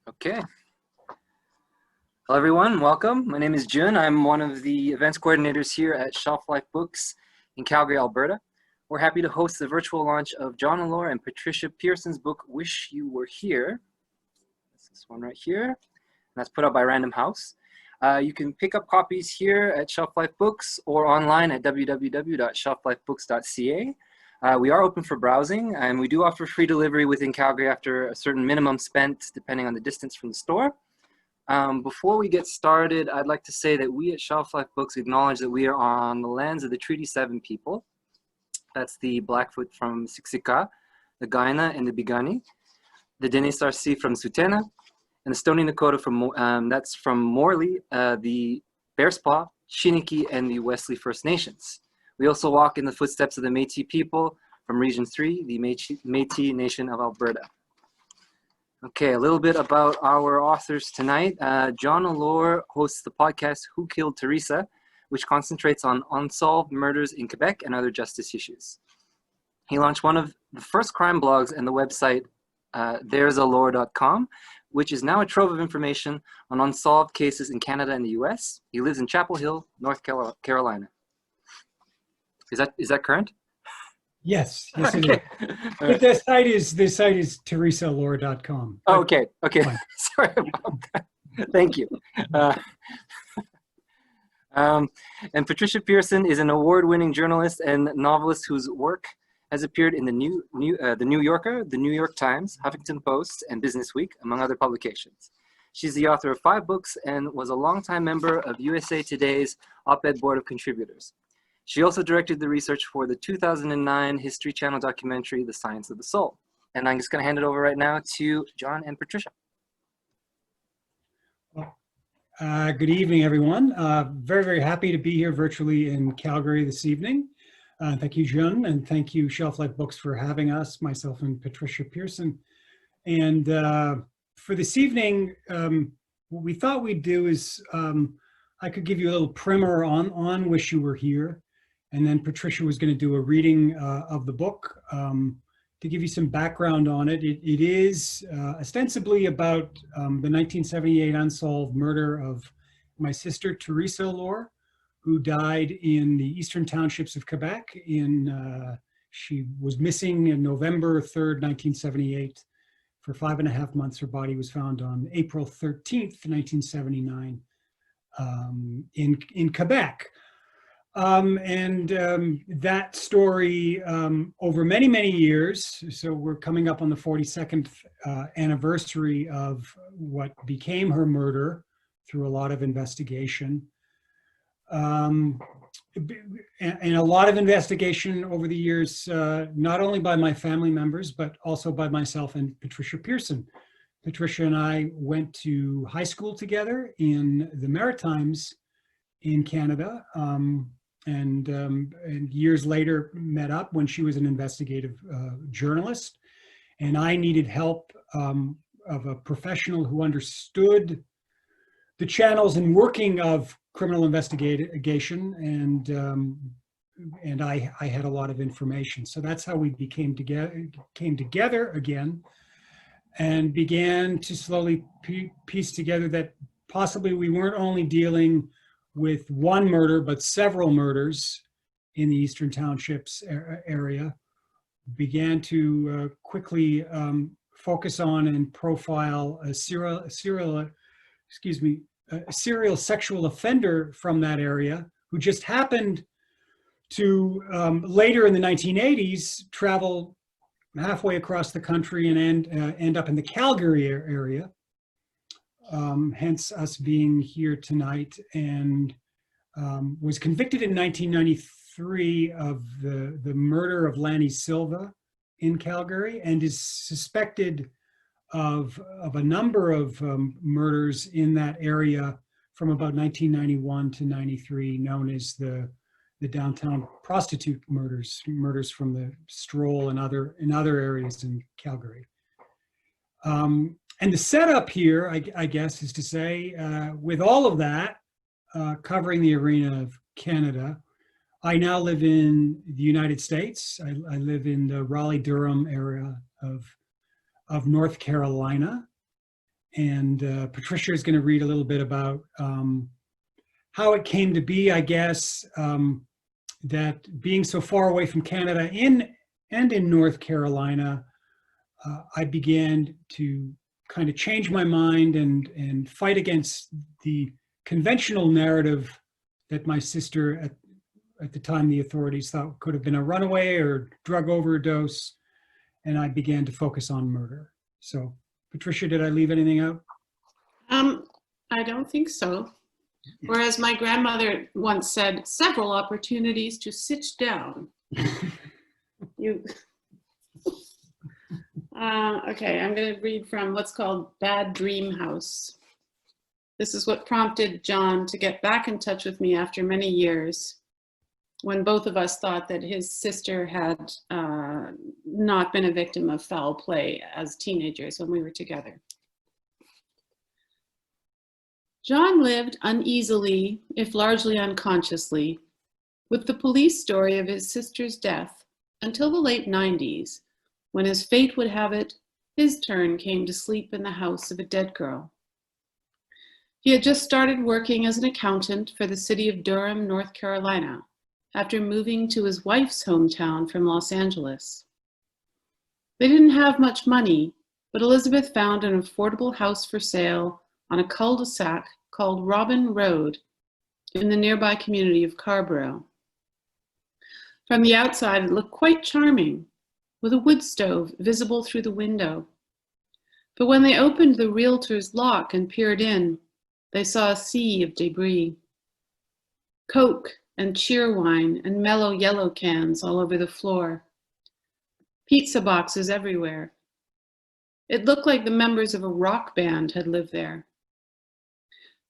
Okay. Hello, everyone. Welcome. My name is Jun. I'm one of the events coordinators here at Shelf Life Books in Calgary, Alberta. We're happy to host the virtual launch of John Allore and Patricia Pearson's book, Wish You Were Here. This one right here. And that's put out by Random House. You can pick up copies here at Shelf Life Books or online at www.shelflifebooks.ca. We are open for browsing, and we do offer free delivery within Calgary after a certain minimum spent, depending on the distance from the store. Before we get started, I'd like to say that we at Shelf Life Books acknowledge that we are on the lands of the Treaty 7 people. That's the Blackfoot from Siksika, the Kainai and the Piikani, the Dene Sarsi from Tsuut'ina, and the Stoney Nakoda from that's from Morley, the Bearspaw, Chiniki, and the Wesley First Nations. We also walk in the footsteps of the Métis people from Region 3, the Métis Nation of Alberta. Okay, a little bit about our authors tonight. John Allore hosts the podcast Who Killed Theresa, which concentrates on unsolved murders in Quebec and other justice issues. He launched one of the first crime blogs and the website there'sallore.com, which is now a trove of information on unsolved cases in Canada and the US. He lives in Chapel Hill, North Carolina. Is that current? Yes, yes Okay. it is. But the site is there'sallore.com. Oh, okay. Sorry about that. Thank you. And Patricia Pearson is an award-winning journalist and novelist whose work has appeared in the New Yorker, the New York Times, Huffington Post, and Business Week, among other publications. She's the author of 5 books and was a longtime member of USA Today's op-ed board of contributors. She also directed the research for the 2009 History Channel documentary, The Science of the Soul. And I'm just going to hand it over right now to John and Patricia. Good evening, everyone. Very, very happy to be here virtually in Calgary this evening. Thank you, Jun, and thank you, Shelf Life Books, for having us, myself and Patricia Pearson. And for this evening, what we thought we'd do is I could give you a little primer on Wish You Were Here. And then Patricia was going to do a reading of the book to give you some background on it. It is ostensibly about the 1978 unsolved murder of my sister, Theresa Allore, who died in the eastern townships of Quebec. She was missing on November 3rd, 1978. For 5.5 months, her body was found on April 13th, 1979 in Quebec. That story over many, many years, so we're coming up on the 42nd anniversary of what became her murder through a lot of investigation. And a lot of investigation over the years, not only by my family members, but also by myself and Patricia Pearson. Patricia and I went to high school together in the Maritimes in Canada, and years later met up when she was an investigative journalist, and I needed help of a professional who understood the channels and working of criminal investigation, and I had a lot of information. So that's how we came together again, and began to slowly piece together that possibly we weren't only dealing with one murder, but several murders in the Eastern Townships area. Began to quickly focus on and profile a serial sexual offender from that area, who just happened to later in the 1980s travel halfway across the country and end up in the Calgary area. Hence us being here tonight, and was convicted in 1993 of the murder of Lanny Silva in Calgary, and is suspected of a number of murders in that area from about 1991 to 93, known as the downtown prostitute murders from the Stroll and other areas in Calgary. And the setup here, I guess, is to say, with all of that, covering the arena of Canada, I now live in the United States. I live in the Raleigh-Durham area of North Carolina. And Patricia is going to read a little bit about how it came to be, I guess, that being so far away from Canada in North Carolina, I began to kind of change my mind and fight against the conventional narrative that my sister, at the time the authorities thought could have been a runaway or drug overdose, and I began to focus on murder. So, Patricia, did I leave anything out? I don't think so. Whereas my grandmother once said, several opportunities to sit down. Okay, I'm going to read from what's called Bad Dream House. This is what prompted John to get back in touch with me after many years, when both of us thought that his sister had not been a victim of foul play as teenagers when we were together. John lived uneasily, if largely unconsciously, with the police story of his sister's death until the late 90s, when as fate would have it, his turn came to sleep in the house of a dead girl. He had just started working as an accountant for the city of Durham, North Carolina, after moving to his wife's hometown from Los Angeles. They didn't have much money, but Elizabeth found an affordable house for sale on a cul-de-sac called Robin Road in the nearby community of Carborough. From the outside, it looked quite charming, with a wood stove visible through the window. But when they opened the realtor's lock and peered in, they saw a sea of debris. Coke and cheerwine and mellow yellow cans all over the floor. Pizza boxes everywhere. It looked like the members of a rock band had lived there.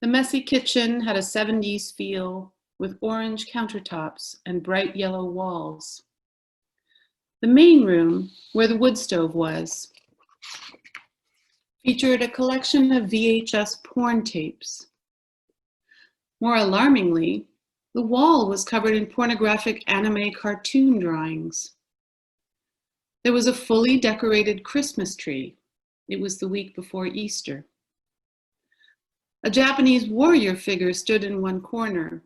The messy kitchen had a 70s feel with orange countertops and bright yellow walls. The main room, where the wood stove was, featured a collection of VHS porn tapes. More alarmingly, the wall was covered in pornographic anime cartoon drawings. There was a fully decorated Christmas tree. It was the week before Easter. A Japanese warrior figure stood in one corner,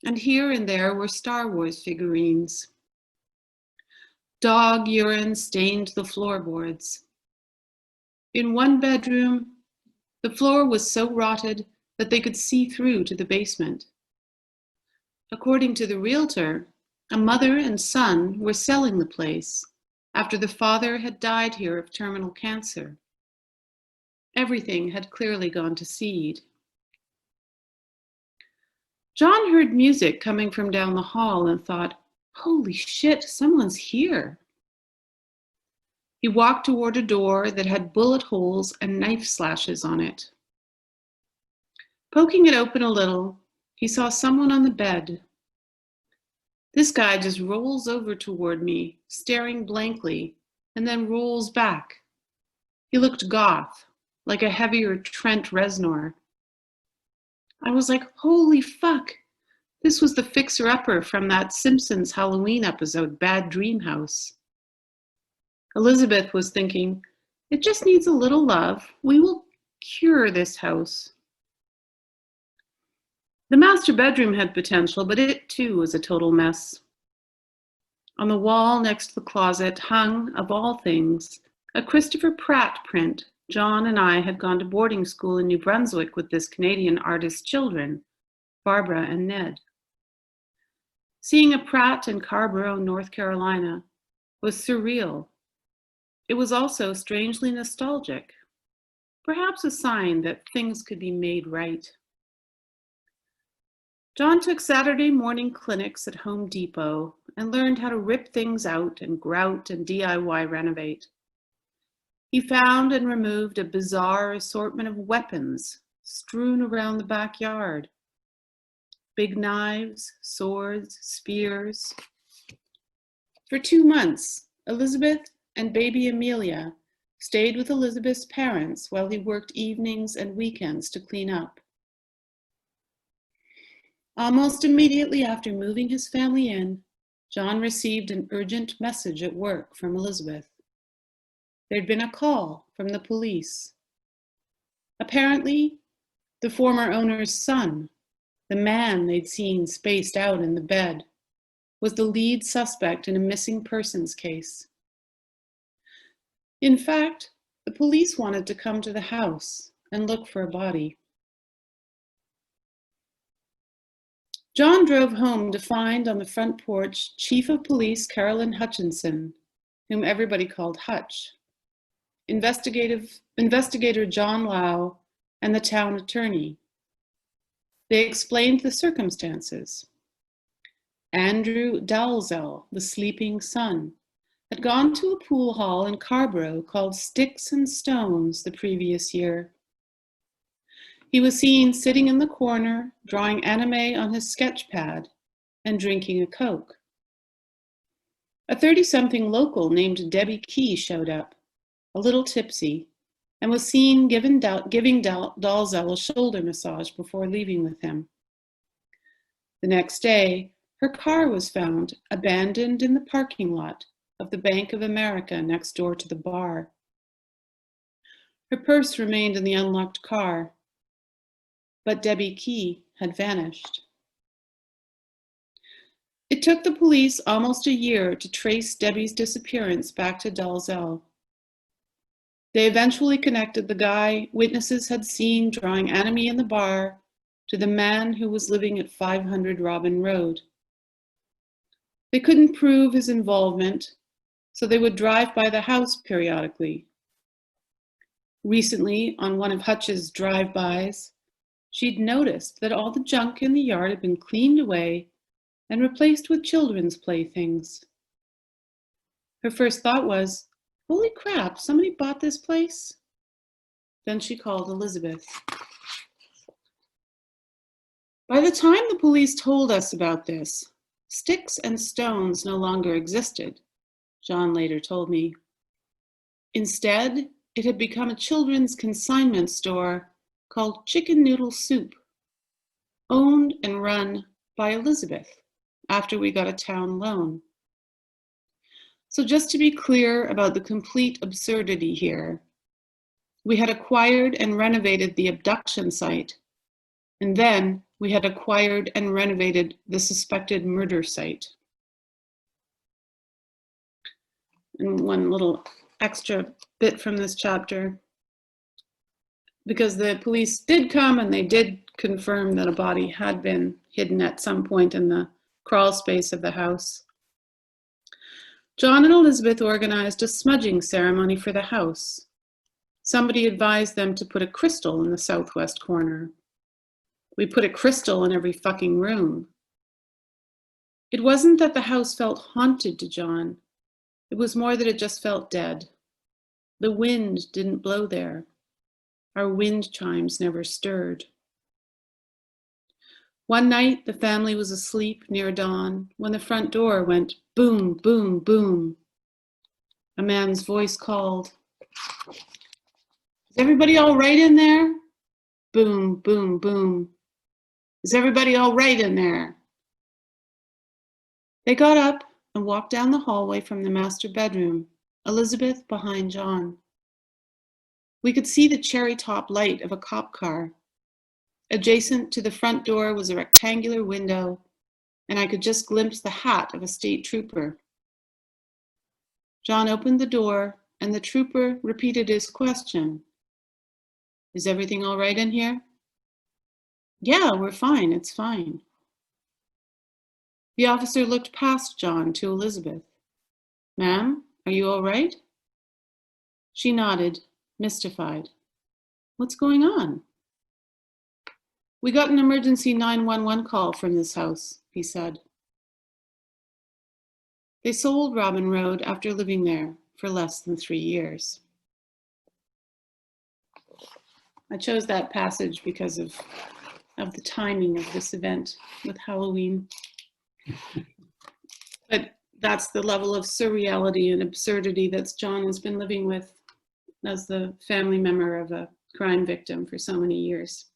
and here and there were Star Wars figurines. Dog urine stained the floorboards. In one bedroom, the floor was so rotted that they could see through to the basement. According to the realtor, a mother and son were selling the place after the father had died here of terminal cancer. Everything had clearly gone to seed. John heard music coming from down the hall and thought, holy shit, someone's here. He walked toward a door that had bullet holes and knife slashes on it. Poking it open a little, he saw someone on the bed. This guy just rolls over toward me, staring blankly, and then rolls back. He looked goth, like a heavier Trent Reznor. I was like, holy fuck. This was the fixer-upper from that Simpsons Halloween episode, Bad Dream House. Elizabeth was thinking, it just needs a little love. We will cure this house. The master bedroom had potential, but it too was a total mess. On the wall next to the closet hung, of all things, a Christopher Pratt print. John and I had gone to boarding school in New Brunswick with this Canadian artist's children, Barbara and Ned. Seeing a Pratt in Carborough, North Carolina, was surreal. It was also strangely nostalgic, perhaps a sign that things could be made right. John took Saturday morning clinics at Home Depot and learned how to rip things out and grout and DIY renovate. He found and removed a bizarre assortment of weapons strewn around the backyard. Big knives, swords, spears. For 2 months, Elizabeth and baby Amelia stayed with Elizabeth's parents while he worked evenings and weekends to clean up. Almost immediately after moving his family in, John received an urgent message at work from Elizabeth. There'd been a call from the police. Apparently, the former owner's son, the man they'd seen spaced out in the bed, was the lead suspect in a missing persons case. In fact, the police wanted to come to the house and look for a body. John drove home to find on the front porch Chief of Police Carolyn Hutchinson, whom everybody called Hutch, Investigator John Lau, and the town attorney. They explained the circumstances. Andrew Dalzell, the sleeping son, had gone to a pool hall in Scarborough called Sticks and Stones the previous year. He was seen sitting in the corner, drawing anime on his sketch pad and drinking a Coke. A 30-something local named Debbie Key showed up, a little tipsy, and was seen giving Dalzell a shoulder massage before leaving with him. The next day, her car was found abandoned in the parking lot of the Bank of America next door to the bar. Her purse remained in the unlocked car, but Debbie Key had vanished. It took the police almost a year to trace Debbie's disappearance back to Dalzell. They eventually connected the guy witnesses had seen drawing anime in the bar to the man who was living at 500 Robin Road. They couldn't prove his involvement, so they would drive by the house periodically. Recently, on one of Hutch's drive-bys, she'd noticed that all the junk in the yard had been cleaned away and replaced with children's playthings. Her first thought was, holy crap, somebody bought this place? Then she called Elizabeth. By the time the police told us about this, Sticks and Stones no longer existed, John later told me. Instead, it had become a children's consignment store called Chicken Noodle Soup, owned and run by Elizabeth after we got a town loan. So just to be clear about the complete absurdity here, we had acquired and renovated the abduction site, and then we had acquired and renovated the suspected murder site. And one little extra bit from this chapter, because the police did come and they did confirm that a body had been hidden at some point in the crawl space of the house. John and Elizabeth organized a smudging ceremony for the house. Somebody advised them to put a crystal in the southwest corner. We put a crystal in every fucking room. It wasn't that the house felt haunted to John. It was more that it just felt dead. The wind didn't blow there. Our wind chimes never stirred. One night, the family was asleep near dawn when the front door went boom, boom, boom. A man's voice called, "Is everybody all right in there?" Boom, boom, boom. "Is everybody all right in there?" They got up and walked down the hallway from the master bedroom, Elizabeth behind John. We could see the cherry top light of a cop car. Adjacent to the front door was a rectangular window, and I could just glimpse the hat of a state trooper. John opened the door, and the trooper repeated his question. "Is everything all right in here?" "Yeah, we're fine, it's fine." The officer looked past John to Elizabeth. "Ma'am, are you all right?" She nodded, mystified. "What's going on?" "We got an emergency 911 call from this house," he said. They sold Robin Road after living there for less than 3 years. I chose that passage because of the timing of this event with Halloween. But that's the level of surreality and absurdity that John has been living with as the family member of a crime victim for so many years.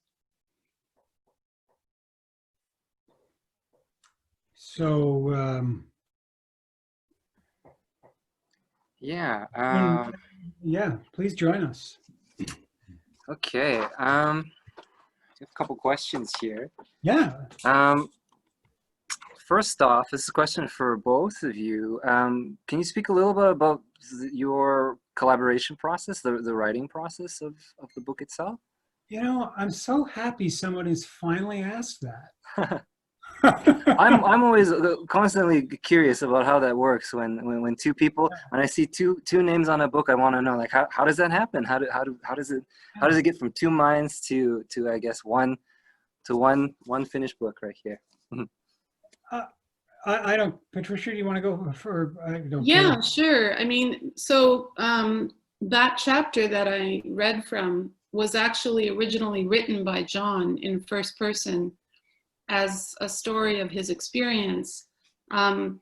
So, Yeah. yeah, please join us. Okay. A couple questions here. Yeah. First off, this is a question for both of you. Can you speak a little bit about your collaboration process, the writing process of the book itself? You know, I'm so happy someone has finally asked that. I'm always constantly curious about how that works when two people, when I see two names on a book, I want to know, like, how does that happen? How does it get from two minds to I guess one finished book right here? I don't, Patricia, do you want to go for, I don't Yeah, care. sure. I mean, so that chapter that I read from was actually originally written by John in first person as a story of his experience. And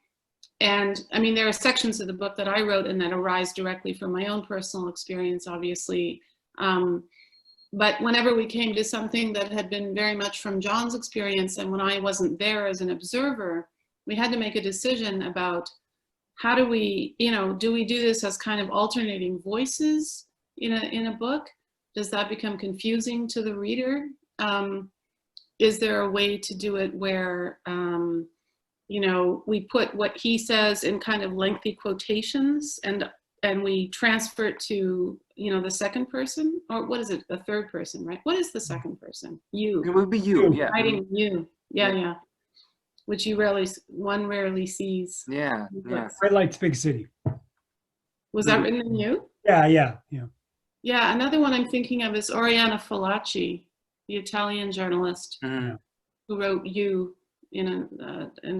I mean, there are sections of the book that I wrote and that arise directly from my own personal experience, obviously. But whenever we came to something that had been very much from John's experience, and when I wasn't there as an observer, we had to make a decision about how do we, do we do this as kind of alternating voices in a book? Does that become confusing to the reader? Is there a way to do it where, we put what he says in kind of lengthy quotations and we transfer it to, the second person? Or what is it? The third person, right? What is the second person? You. It would be you, yeah. Writing you. Yeah. Which one rarely sees. Yeah. Red Lights, Big City. Was that written in you? Yeah. Yeah, another one I'm thinking of is Oriana Fallaci, the Italian journalist Mm-hmm. who wrote You in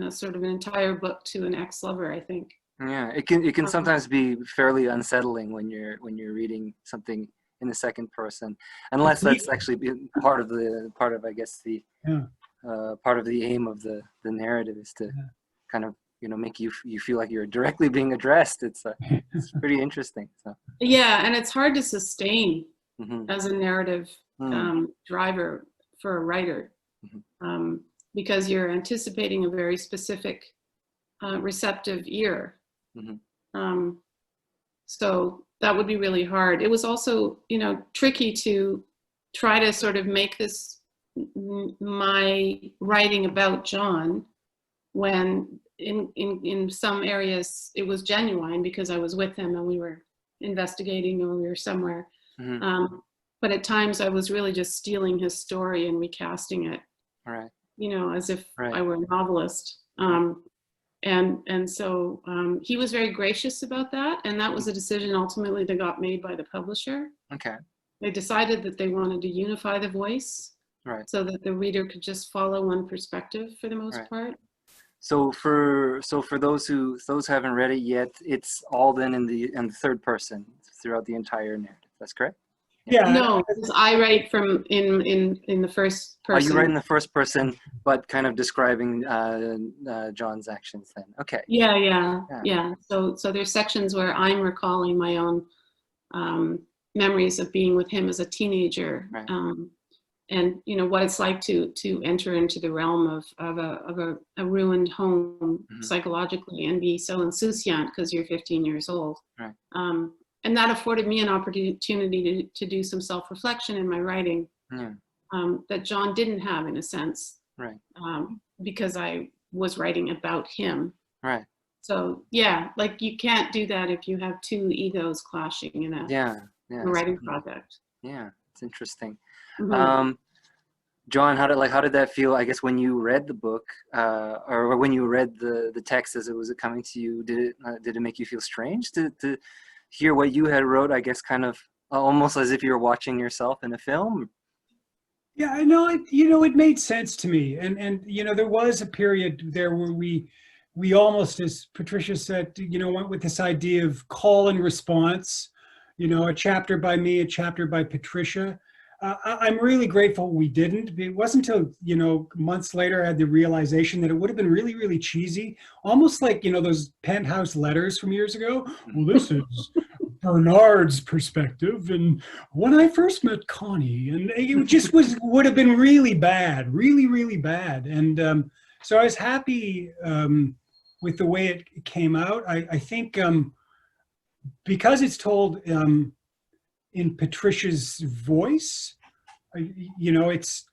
a sort of an entire book to an ex-lover, I think. Yeah, it can sometimes be fairly unsettling when you're reading something in the second person, unless that's actually part of I guess the part of the aim of the narrative is to kind of make you feel like you're directly being addressed. It's pretty interesting. So yeah, and it's hard to sustain mm-hmm. as a narrative driver for a writer because you're anticipating a very specific receptive ear. Mm-hmm. So that would be really hard. It was also, tricky to try to sort of make this my writing about John when in some areas it was genuine because I was with him and we were investigating or we were somewhere. Mm-hmm. But at times I was really just stealing his story and recasting it, right. As if right. I were a novelist. And so he was very gracious about that. And that was a decision ultimately that got made by the publisher. Okay. They decided that they wanted to unify the voice so that the reader could just follow one perspective for the most part. So for those who haven't read it yet, it's all then in the third person throughout the entire narrative. That's correct? Yeah. No, I write from in the first person. Oh, you write in the first person, but kind of describing John's actions then. Okay. Yeah. So there's sections where I'm recalling my own memories of being with him as a teenager, and what it's like to enter into the realm of a ruined home psychologically and be so insouciant because you're 15 years old. Right. And that afforded me an opportunity to do some self-reflection in my writing that John didn't have, in a sense, because I was writing about him. Right. So yeah, like you can't do that if you have two egos clashing in a writing project. Yeah, it's interesting. Mm-hmm. John, how did that feel? I guess when you read the book, or when you read the text as it was coming to you, did it make you feel strange to hear what you had wrote? I guess kind of almost as if you were watching yourself in a film. Yeah, I know. It made sense to me, and there was a period there where we almost, as Patricia said, went with this idea of call and response. A chapter by me, a chapter by Patricia. I'm really grateful we didn't. It wasn't until, months later I had the realization that it would have been really, really cheesy. Almost like, those penthouse letters from years ago. Well, this is Bernard's perspective. And when I first met Connie, and it just would have been really bad, really, really bad. And so I was happy with the way it came out. I think because it's told in Patricia's voice. You know, it's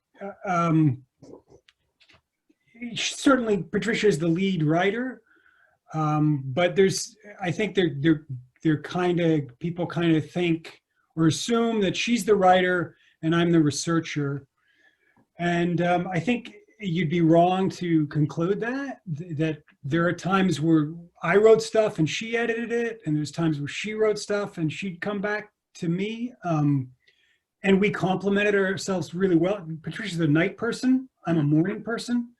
certainly Patricia is the lead writer, but I think they're kind of, people kind of think or assume that she's the writer and I'm the researcher. And I think you'd be wrong to conclude that there are times where I wrote stuff and she edited it, and there's times where she wrote stuff and she'd come back to me, and we complemented ourselves really well. Patricia's a night person, I'm a morning person.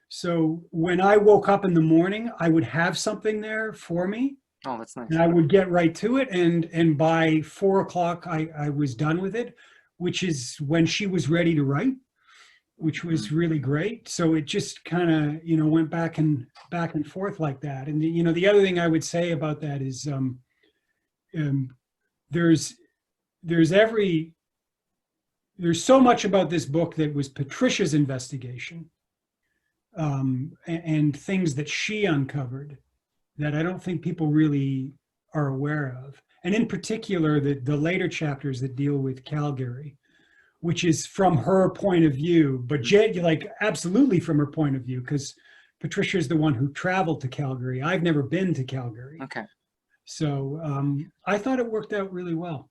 So when I woke up in the morning, I would have something there for me. Oh, that's nice. And I would get right to it, and by 4 o'clock I was done with it, which is when she was ready to write, which was really great. So it just kind of, you know, went back and forth like that. And you know, the other thing I would say about that is there's so much about this book that was Patricia's investigation, and things that she uncovered that I don't think people really are aware of. And in particular, the later chapters that deal with Calgary, which is from her point of view, but like absolutely from her point of view, because Patricia is the one who traveled to Calgary. I've never been to Calgary. Okay. So I thought it worked out really well.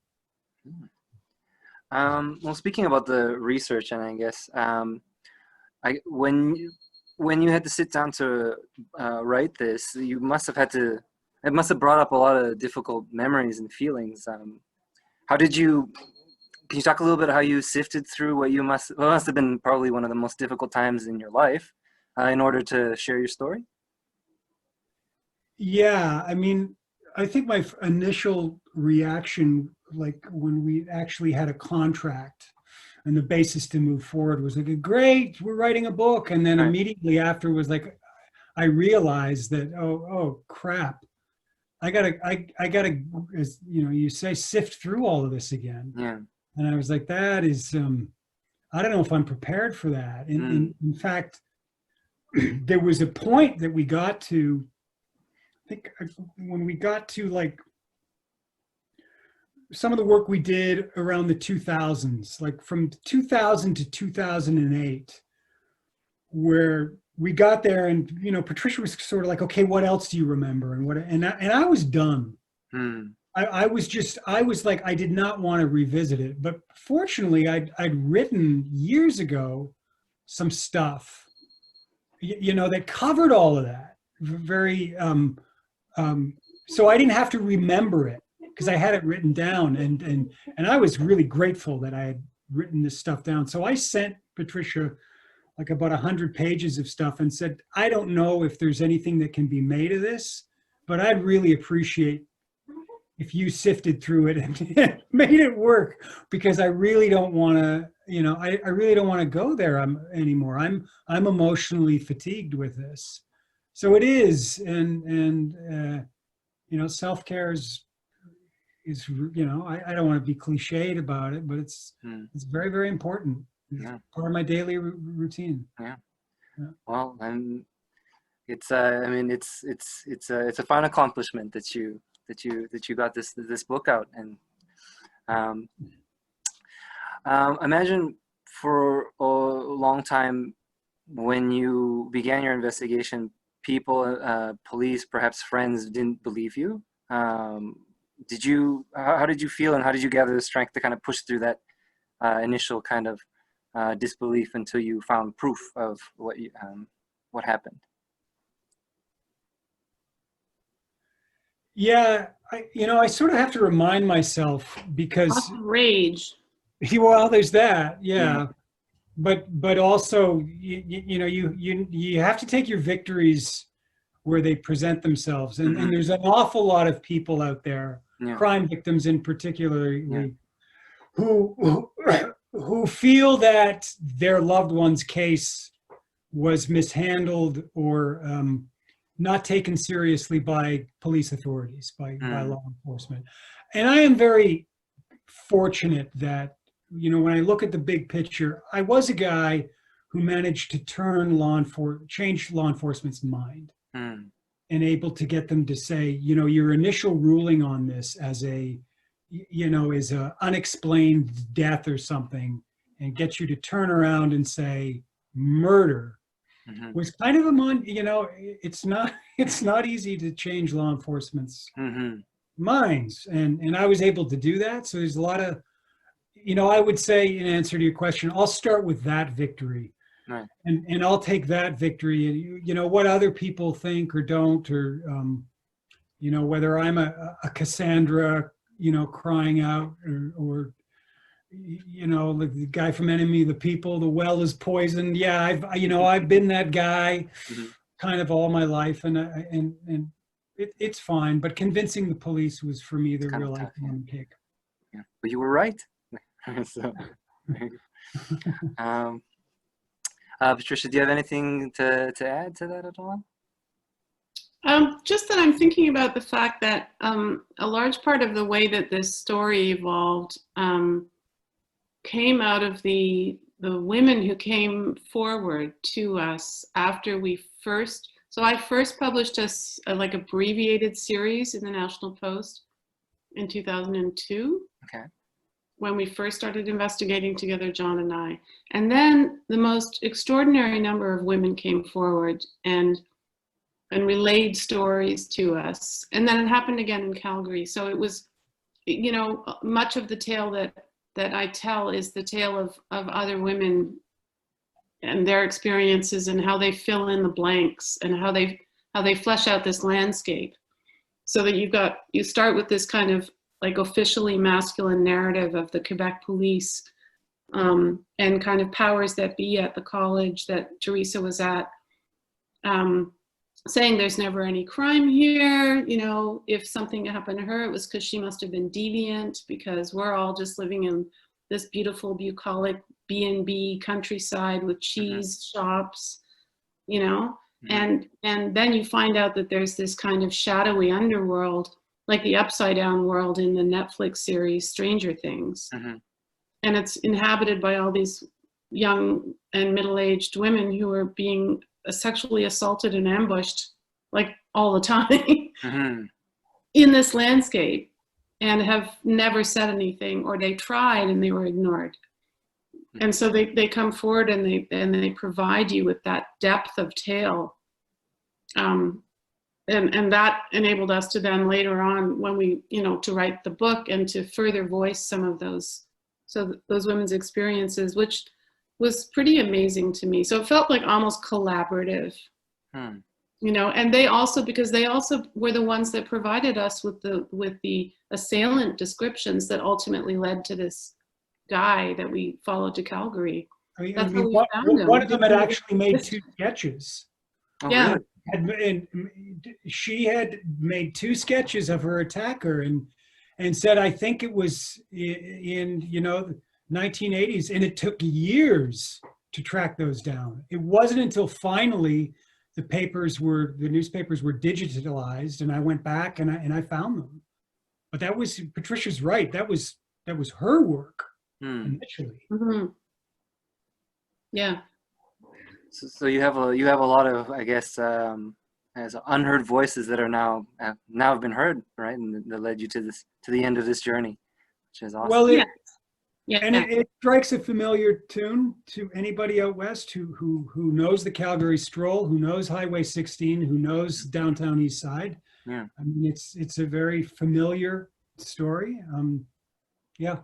Well, speaking about the research, and I guess when you had to sit down to write this, you must have had to. It must have brought up a lot of difficult memories and feelings. How did you? Can you talk a little bit how you sifted through what must have been probably one of the most difficult times in your life, in order to share your story? Yeah, I mean, I think my initial reaction, like when we actually had a contract and the basis to move forward, was like, great, we're writing a book. And then immediately after was like, I realized that, oh crap, I gotta, as you know, you say, sift through all of this again. Yeah. And I was like, that is, I don't know if I'm prepared for that. In fact, there was a point that we got to, I think when we got to like some of the work we did around the 2000s, like from 2000 to 2008, where we got there and, you know, Patricia was sort of like, okay, what else do you remember? And I was done. I was like, I did not want to revisit it, but fortunately I'd written years ago some stuff, you know, that covered all of that very, so I didn't have to remember it because I had it written down, and I was really grateful that I had written this stuff down. So I sent Patricia like about 100 pages of stuff and said, I don't know if there's anything that can be made of this, but I'd really appreciate if you sifted through it and made it work, because I really don't want to, you know, I really don't want to go there anymore. I'm emotionally fatigued with this. So it is, and you know, self-care is, you know, I don't want to be cliched about it, but it's very, very important. It's part of my daily routine. Yeah. Well, it's I mean, it's a fine accomplishment that you got this book out. And imagine for a long time when you began your investigation, people, police, perhaps friends, didn't believe you. How did you feel, and how did you gather the strength to kind of push through that initial kind of disbelief until you found proof of what happened? Yeah, I sort of have to remind myself, because rage. Well, there's that, yeah. But also, you have to take your victories where they present themselves, and there's an awful lot of people out there, crime victims in particular, who feel that their loved one's case was mishandled or not taken seriously by police authorities, by law enforcement. And I am very fortunate that, when I look at the big picture, I was a guy who managed to turn change law enforcement's mind, and able to get them to say, your initial ruling on this as a you know, is a unexplained death or something, and gets you to turn around and say murder, was kind of you know, it's not easy to change law enforcement's minds, and I was able to do that. So there's a lot of, you know, I would say, in answer to your question, I'll start with that victory. Right. And I'll take that victory, and you know what other people think or don't, or you know, whether I'm a Cassandra, you know, crying out, or you know, like the guy from Enemy of the People, the well is poisoned. Yeah, I've been that guy kind of all my life, and it's fine. But convincing the police was, for me, the real icing cake. Yeah, but you were right. So, Patricia, do you have anything to add to that at all? Just that I'm thinking about the fact that a large part of the way that this story evolved came out of the women who came forward to us after we first. So I first published a like abbreviated series in the National Post in 2002. Okay. When we first started investigating together, John and I. And then the most extraordinary number of women came forward and relayed stories to us. And then it happened again in Calgary. So it was, you know, much of the tale that I tell is the tale of other women and their experiences and how they fill in the blanks and how they flesh out this landscape. So that you start with this kind of like officially masculine narrative of the Quebec police and kind of powers that be at the college that Theresa was at, saying there's never any crime here. You know, if something happened to her, it was because she must have been deviant, because we're all just living in this beautiful, bucolic B&B countryside with cheese shops, you know, and then you find out that there's this kind of shadowy underworld, like the upside down world in the Netflix series Stranger Things. And it's inhabited by all these young and middle-aged women who are being sexually assaulted and ambushed like all the time in this landscape, and have never said anything, or they tried and they were ignored. And so they come forward and they provide you with that depth of tale. And that enabled us to then later on, when we, you know, to write the book and to further voice some of those women's experiences, which was pretty amazing to me. So it felt like almost collaborative, you know, and because they also were the ones that provided us with the assailant descriptions that ultimately led to this guy that we followed to Calgary. I mean, one of them had actually made 2 sketches. Oh, yeah. Really? And she had made 2 sketches of her attacker and said, I think it was in, you know, 1980s, and it took years to track those down. It wasn't until finally the newspapers were digitalized, and I went back and I found them. But that was, Patricia's right, that was her work initially. Yeah. So you have a lot of, I guess, as unheard voices that are now have been heard, right, and that led you to the end of this journey, which is awesome. Well, Yeah. And it strikes a familiar tune to anybody out west who knows the Calgary Stroll, who knows Highway 16, who knows downtown East Side. Yeah. I mean, it's a very familiar story. Yeah.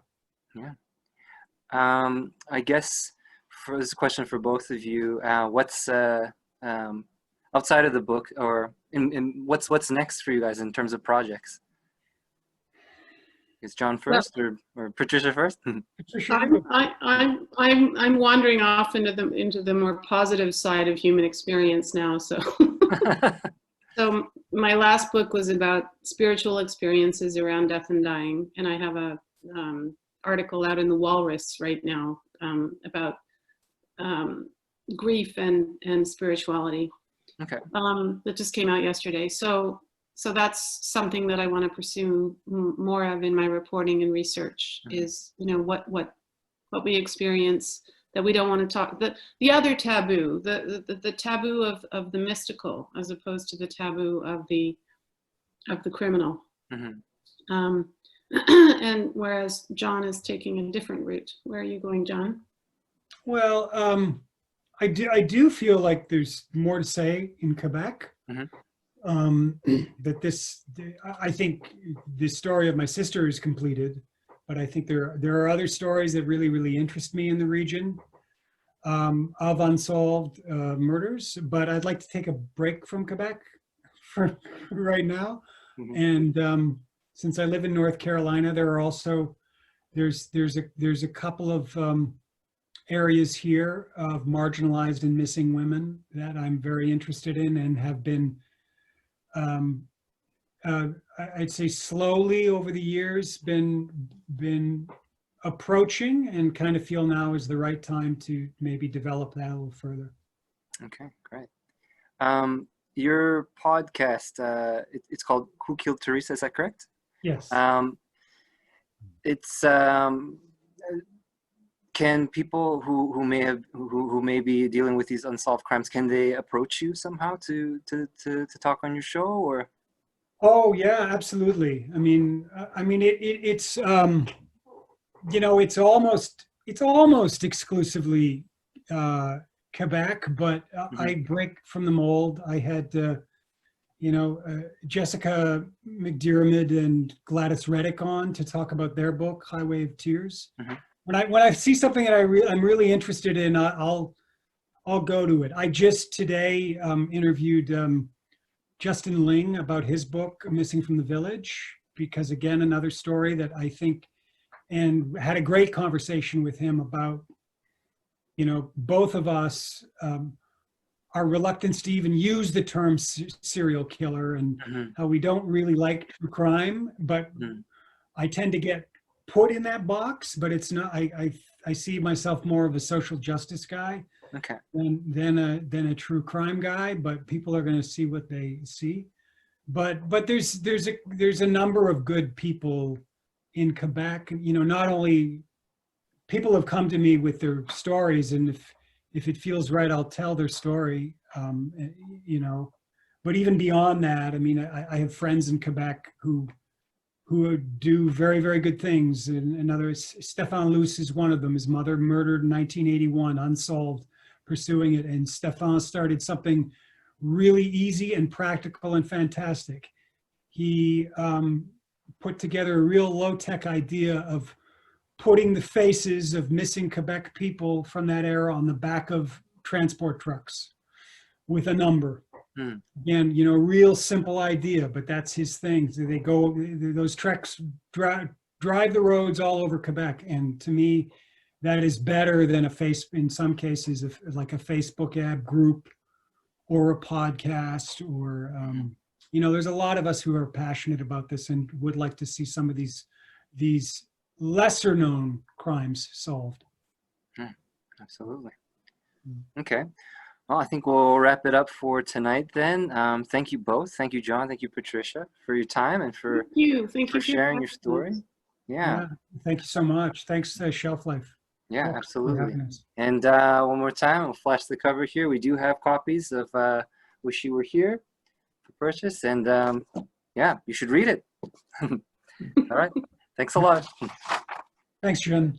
I guess for this question for both of you, what's outside of the book, or in what's next for you guys in terms of projects? Is John first, or Patricia first? Patricia, I'm wandering off into the more positive side of human experience now. So, so my last book was about spiritual experiences around death and dying, and I have a article out in the Walrus right now about grief and spirituality. Okay. That just came out yesterday. So that's something that I want to pursue more of in my reporting and research, is, you know, what we experience that we don't want to talk, the other taboo, the taboo of the mystical, as opposed to the taboo of the criminal. And whereas John is taking a different route. Where are you going, John? Well, I do feel like there's more to say in Quebec. I think the story of my sister is completed, but I think there are other stories that really interest me in the region of unsolved murders. But I'd like to take a break from Quebec for right now. And since I live in North Carolina, there are also there's a couple of areas here of marginalized and missing women that I'm very interested in and have been, I'd say slowly over the years, been approaching, and kind of feel now is the right time to maybe develop that a little further. Okay, great. Your podcast, it's called Who Killed Theresa, is that correct? Yes. It's can people who may be dealing with these unsolved crimes, can they approach you somehow to talk on your show, or? Oh yeah, absolutely. I mean it's you know, it's almost exclusively Quebec, but I break from the mold. I had you know, Jessica McDermott and Gladys Reddick on to talk about their book Highway of Tears. When I see something that I'm really interested in, I'll go to it. I just today interviewed Justin Ling about his book Missing from the Village, because again, another story that I think, and had a great conversation with him about, you know, both of us, our reluctance to even use the term serial killer, and how we don't really like true crime, but I tend to get put in that box, but it's not, I see myself more of a social justice guy than a true crime guy, but people are going to see what they see. But there's a number of good people in Quebec. You know, not only people have come to me with their stories, and if it feels right, I'll tell their story, you know, but even beyond that, I mean, I have friends in Quebec who do very good things. And another, Stéphane Luce is one of them. His mother murdered in 1981, unsolved, pursuing it. And Stéphane started something really easy and practical and fantastic. He put together a real low-tech idea of putting the faces of missing Quebec people from that era on the back of transport trucks with a number. Again, you know, real simple idea, but that's his thing. So they go, those trucks drive the roads all over Quebec. And to me, that is better than in some cases, like a Facebook ad group or a podcast, or, you know, there's a lot of us who are passionate about this and would like to see some of these lesser known crimes solved. Absolutely. Okay. Well, I think we'll wrap it up for tonight then. Thank you both. Thank you, John. Thank you, Patricia, for your time and for sharing your story. Yeah. Thank you so much. Thanks to Shelf Life. Yeah, absolutely. And one more time, we'll flash the cover here. We do have copies of Wish You Were Here for purchase. And yeah, you should read it. All right. Thanks a lot. Thanks, Jen.